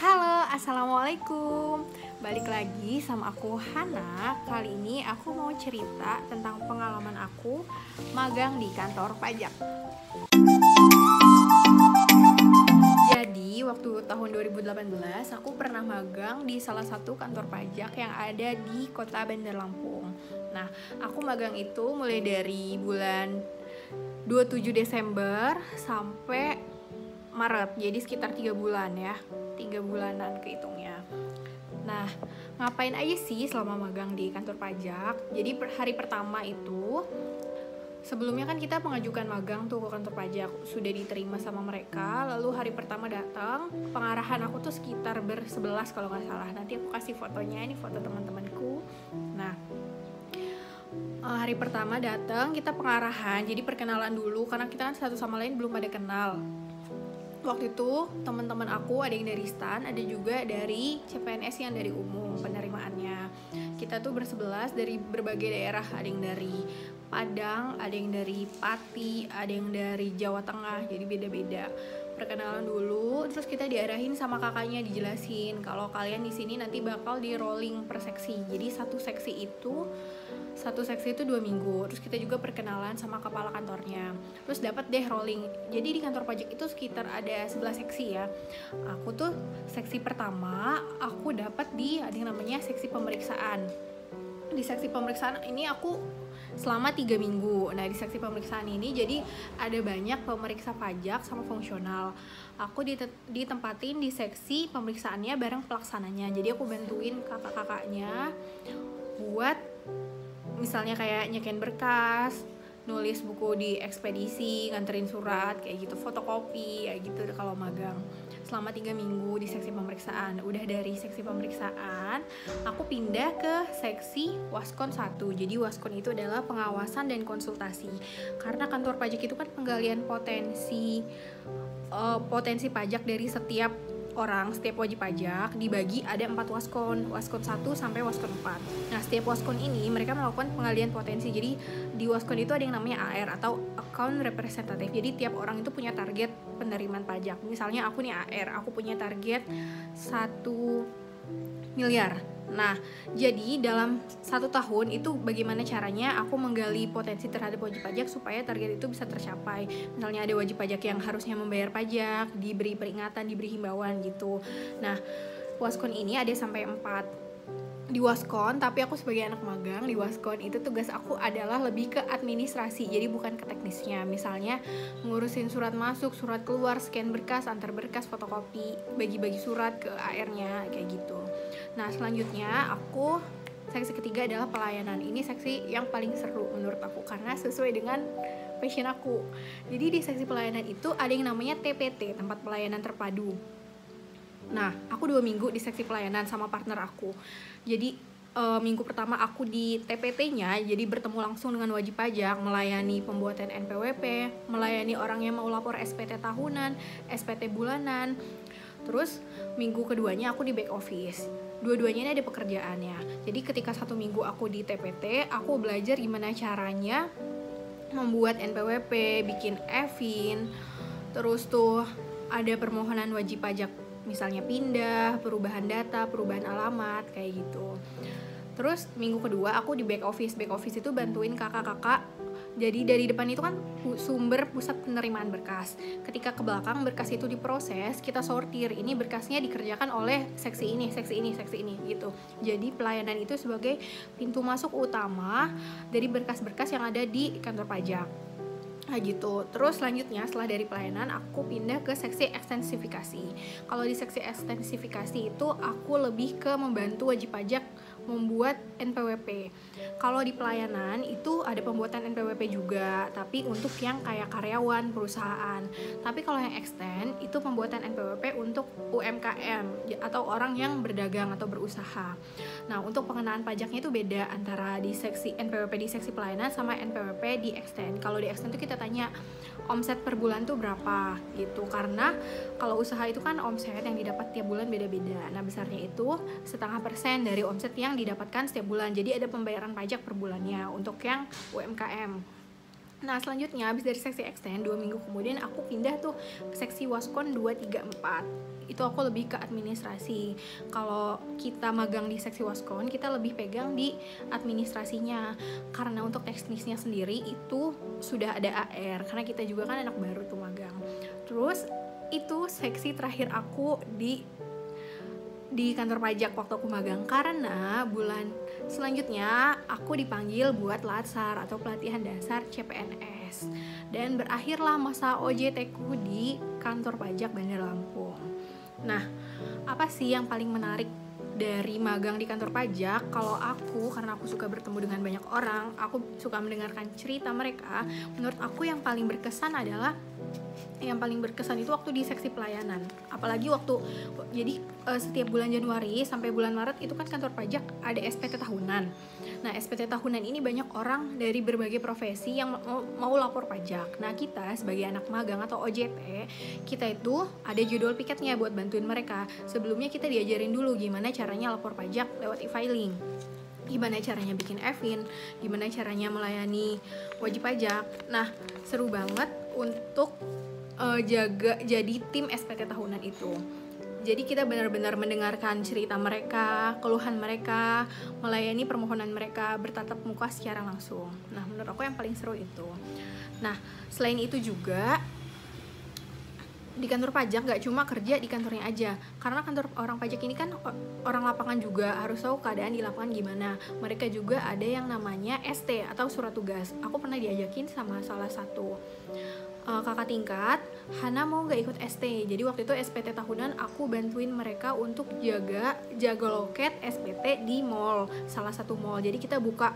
Halo, assalamualaikum. Balik lagi sama aku Hana. Kali ini aku mau cerita tentang pengalaman aku magang di kantor pajak. Jadi waktu tahun 2018 aku pernah magang di salah satu kantor pajak yang ada di kota Bandar Lampung. Nah, aku magang itu mulai dari bulan 27 Desember sampai Maret, jadi sekitar 3 bulan ya, 3 bulanan kehitungnya. Nah, ngapain aja sih selama magang di kantor pajak? Jadi hari pertama itu, sebelumnya kan kita mengajukan magang tuh ke kantor pajak, sudah diterima sama mereka. Lalu hari pertama datang, pengarahan aku tuh sekitar ber-11 kalau nggak salah. Nanti aku kasih fotonya, ini foto teman-temanku. Nah, hari pertama datang kita pengarahan, jadi perkenalan dulu karena kita kan satu sama lain belum pada kenal. Waktu itu teman-teman aku ada yang dari STAN, ada juga dari CPNS yang dari umum penerimaannya. Kita tuh bersebelas dari berbagai daerah, ada yang dari Padang, ada yang dari Pati, ada yang dari Jawa Tengah, jadi beda-beda. Perkenalan dulu, terus kita diarahin sama kakaknya, dijelasin kalau kalian di sini nanti bakal di rolling per seksi. Jadi satu seksi itu 2 minggu. Terus kita juga perkenalan sama kepala kantornya. Terus dapat deh rolling. Jadi di kantor pajak itu sekitar ada 11 seksi ya. Aku tuh seksi pertama aku dapat di ada yang namanya seksi pemeriksaan. Di seksi pemeriksaan ini aku selama 3 minggu. Nah, di seksi pemeriksaan ini jadi ada banyak pemeriksa pajak sama fungsional. Aku ditempatin di seksi pemeriksaannya bareng pelaksananya. Jadi aku bantuin kakak-kakaknya buat misalnya kayak nyekin berkas, nulis buku di ekspedisi, nganterin surat, kayak gitu, fotokopi, kayak gitu kalau magang. Selama 3 minggu di seksi pemeriksaan. Udah dari seksi pemeriksaan, aku pindah ke seksi Waskon 1. Jadi Waskon itu adalah pengawasan dan konsultasi. Karena kantor pajak itu kan penggalian potensi pajak dari setiap orang, setiap wajib pajak dibagi ada 4 waskon 1 sampai waskon 4. Nah, setiap waskon ini mereka melakukan penggalian potensi. Jadi di waskon itu ada yang namanya AR atau account representative. Jadi tiap orang itu punya target penerimaan pajak. Misalnya aku nih AR, aku punya target 1 miliar. Nah, jadi dalam 1 tahun itu bagaimana caranya aku menggali potensi terhadap wajib pajak supaya target itu bisa tercapai. Misalnya ada wajib pajak yang harusnya membayar pajak, diberi peringatan, diberi himbauan gitu. Nah, waskon ini ada sampai 4 di waskon, tapi aku sebagai anak magang di waskon itu tugas aku adalah lebih ke administrasi, jadi bukan ke teknisnya. Misalnya ngurusin surat masuk, surat keluar, scan berkas, antar berkas, fotokopi, bagi-bagi surat ke AR-nya kayak gitu. Nah, selanjutnya aku seksi ketiga adalah pelayanan. Ini seksi yang paling seru menurut aku karena sesuai dengan passion aku. Jadi di seksi pelayanan itu ada yang namanya TPT, tempat pelayanan terpadu. Nah, aku 2 minggu di seksi pelayanan sama partner aku. Jadi minggu pertama aku di TPT-nya, jadi bertemu langsung dengan wajib pajak, melayani pembuatan NPWP, melayani orang yang mau lapor SPT tahunan, SPT bulanan. Terus minggu keduanya aku di back office. Dua-duanya ini ada pekerjaannya. Jadi ketika 1 minggu aku di TPT, aku belajar gimana caranya membuat NPWP, bikin EVIN. Terus tuh ada permohonan wajib pajak, misalnya pindah, perubahan data, perubahan alamat, kayak gitu. Terus minggu kedua aku di back office. Back office itu bantuin kakak-kakak. Jadi dari depan itu kan sumber pusat penerimaan berkas. Ketika ke belakang berkas itu diproses, kita sortir. Ini berkasnya dikerjakan oleh seksi ini gitu. Jadi pelayanan itu sebagai pintu masuk utama dari berkas-berkas yang ada di kantor pajak. Nah gitu. Terus selanjutnya setelah dari pelayanan aku pindah ke seksi ekstensifikasi. Kalau di seksi ekstensifikasi itu aku lebih ke membantu wajib pajak membuat NPWP. Kalau di pelayanan itu ada pembuatan NPWP juga, tapi untuk yang kayak karyawan perusahaan. Tapi kalau yang extend itu pembuatan NPWP untuk UMKM atau orang yang berdagang atau berusaha. Nah, untuk pengenaan pajaknya itu beda antara di seksi NPWP di seksi pelayanan sama NPWP di extend. Kalau di extend itu kita tanya omset per bulan tuh berapa gitu, karena kalau usaha itu kan omset yang didapat tiap bulan beda-beda. Nah, besarnya itu 0,5% dari omset yang didapatkan setiap bulan. Jadi ada pembayaran pajak per bulannya untuk yang UMKM. Nah, selanjutnya habis dari seksi extend 2 minggu kemudian aku pindah tuh ke seksi Waskon 2, 3, 4. itu aku lebih ke administrasi. Kalau kita magang di seksi waskon, kita lebih pegang di administrasinya, karena untuk teknisnya sendiri itu sudah ada AR, karena kita juga kan anak baru tuh magang. Terus itu seksi terakhir aku di kantor pajak waktu aku magang, karena bulan selanjutnya aku dipanggil buat latsar atau pelatihan dasar CPNS, dan berakhirlah masa OJT ku di kantor pajak Bandar Lampung. Nah, apa sih yang paling menarik dari magang di kantor pajak? Kalau aku, karena aku suka bertemu dengan banyak orang, aku suka mendengarkan cerita mereka. Menurut aku yang paling berkesan itu waktu di seksi pelayanan. Apalagi jadi setiap bulan Januari sampai bulan Maret itu kan kantor pajak ada SPT tahunan. Nah, SPT tahunan ini banyak orang dari berbagai profesi yang mau lapor pajak. Nah, kita sebagai anak magang atau OJT, kita itu ada judul piketnya buat bantuin mereka. Sebelumnya kita diajarin dulu gimana caranya lapor pajak lewat e-filing, gimana caranya bikin e-fin, gimana caranya melayani wajib pajak. Nah, seru banget untuk jadi tim SPT tahunan itu. Jadi kita benar-benar mendengarkan cerita mereka, keluhan mereka, melayani permohonan mereka bertatap muka secara langsung. Nah, menurut aku yang paling seru itu. Nah, selain itu juga di kantor pajak gak cuma kerja di kantornya aja, karena kantor orang pajak ini kan orang lapangan juga, harus tahu keadaan di lapangan gimana. Mereka juga ada yang namanya ST atau surat tugas. Aku pernah diajakin sama salah satu kakak tingkat, Hana mau gak ikut ST. Jadi waktu itu SPT tahunan aku bantuin mereka untuk jaga loket SPT di mall, salah satu mall. Jadi kita buka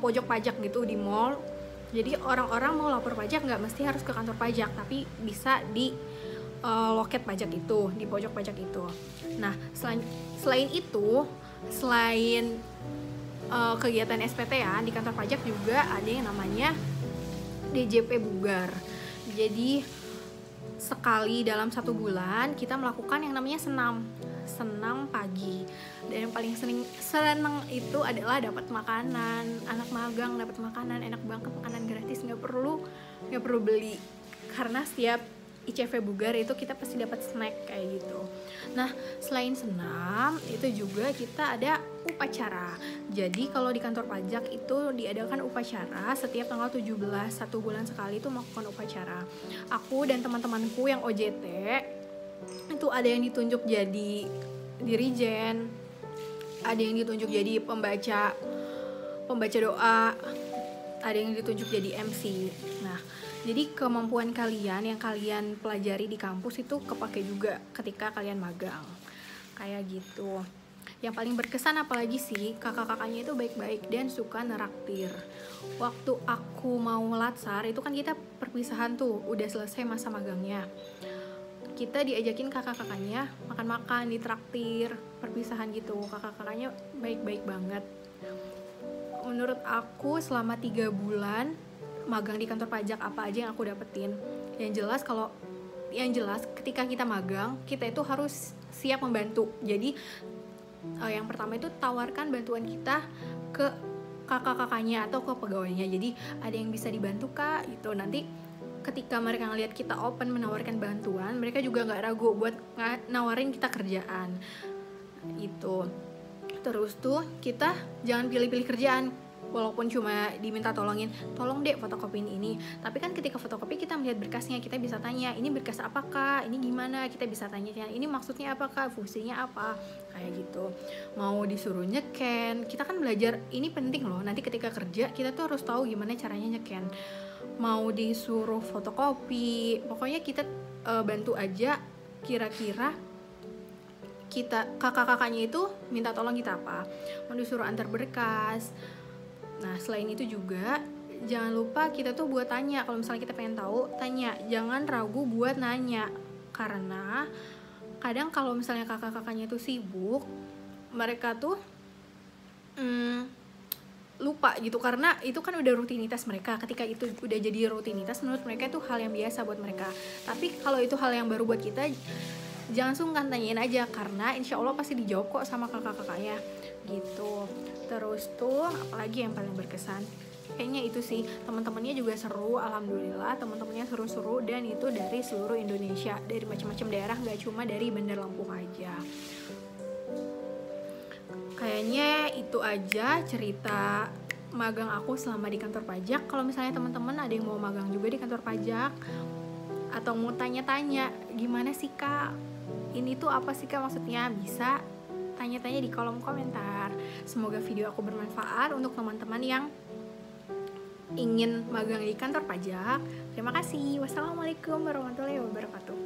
pojok pajak gitu di mall. Jadi orang-orang mau lapor pajak nggak mesti harus ke kantor pajak, tapi bisa di loket pajak itu, di pojok pajak itu. Nah, selain itu, kegiatan SPT ya, di kantor pajak juga ada yang namanya DJP Bugar. Jadi sekali dalam 1 bulan kita melakukan yang namanya senam pagi. Dan yang paling seneng itu adalah dapat makanan. Anak magang dapat makanan, enak banget, makanan gratis, nggak perlu beli, karena setiap ICV Bugar itu kita pasti dapat snack kayak gitu. Nah, selain senam itu juga kita ada upacara. Jadi kalau di kantor pajak itu diadakan upacara setiap tanggal 17, 1 bulan sekali itu melakukan upacara. Aku dan teman-temanku yang OJT itu ada yang ditunjuk jadi dirijen, ada yang ditunjuk jadi pembaca doa, ada yang ditunjuk jadi MC. Nah, jadi kemampuan kalian yang kalian pelajari di kampus itu kepake juga ketika kalian magang. Kayak gitu. Yang paling berkesan apalagi sih, kakak-kakaknya itu baik-baik dan suka neraktir. Waktu aku mau latsar itu kan kita perpisahan tuh, udah selesai masa magangnya. Kita diajakin kakak-kakaknya makan-makan, ditraktir, perpisahan gitu. Kakak-kakaknya baik-baik banget. Menurut aku selama 3 bulan magang di kantor pajak, apa aja yang aku dapetin? Yang jelas ketika kita magang, kita itu harus siap membantu. Jadi yang pertama itu tawarkan bantuan kita ke kakak-kakaknya atau ke pegawainya. Jadi ada yang bisa dibantu kak gitu. Nanti ketika mereka ngelihat kita open menawarkan bantuan, mereka juga nggak ragu buat nawarin kita kerjaan itu. Terus tuh kita jangan pilih-pilih kerjaan, walaupun cuma diminta tolong dek fotokopiin ini. Tapi kan ketika fotokopi kita melihat berkasnya, kita bisa tanya, ini berkas apa kak, ini gimana, kita bisa tanya ini maksudnya apa kak, fungsinya apa, kayak gitu. Mau disuruh nyeken, kita kan belajar, ini penting loh, nanti ketika kerja kita tuh harus tahu gimana caranya nyeken. Mau disuruh fotokopi, pokoknya kita bantu aja. Kira-kira kita kakak-kakaknya itu minta tolong kita apa, mau disuruh antar berkas. Nah, selain itu juga jangan lupa kita tuh buat tanya. Kalau misalnya kita pengen tahu, tanya. Jangan ragu buat nanya. Karena kadang kalau misalnya kakak-kakaknya tuh sibuk, mereka tuh lupa gitu. Karena itu kan udah rutinitas mereka. Ketika itu udah jadi rutinitas, menurut mereka itu hal yang biasa buat mereka. Tapi kalau itu hal yang baru buat kita, jangan sungkan, tanyain aja. Karena insya Allah pasti dijawab kok sama kakak-kakaknya gitu. Terus tuh apalagi yang paling berkesan, Kayaknya itu sih, teman-temannya juga seru, alhamdulillah teman-temannya seru-seru, dan itu dari seluruh Indonesia, dari macam-macam daerah, nggak cuma dari Bandar Lampung aja. Kayaknya itu aja cerita magang aku selama di kantor pajak. Kalau misalnya teman-teman ada yang mau magang juga di kantor pajak, atau mau tanya-tanya gimana sih kak, ini tuh apa sih kak maksudnya, bisa tanya-tanya di kolom komentar. Semoga video aku bermanfaat untuk teman-teman yang ingin magang di kantor pajak. Terima kasih. Wassalamualaikum warahmatullahi wabarakatuh.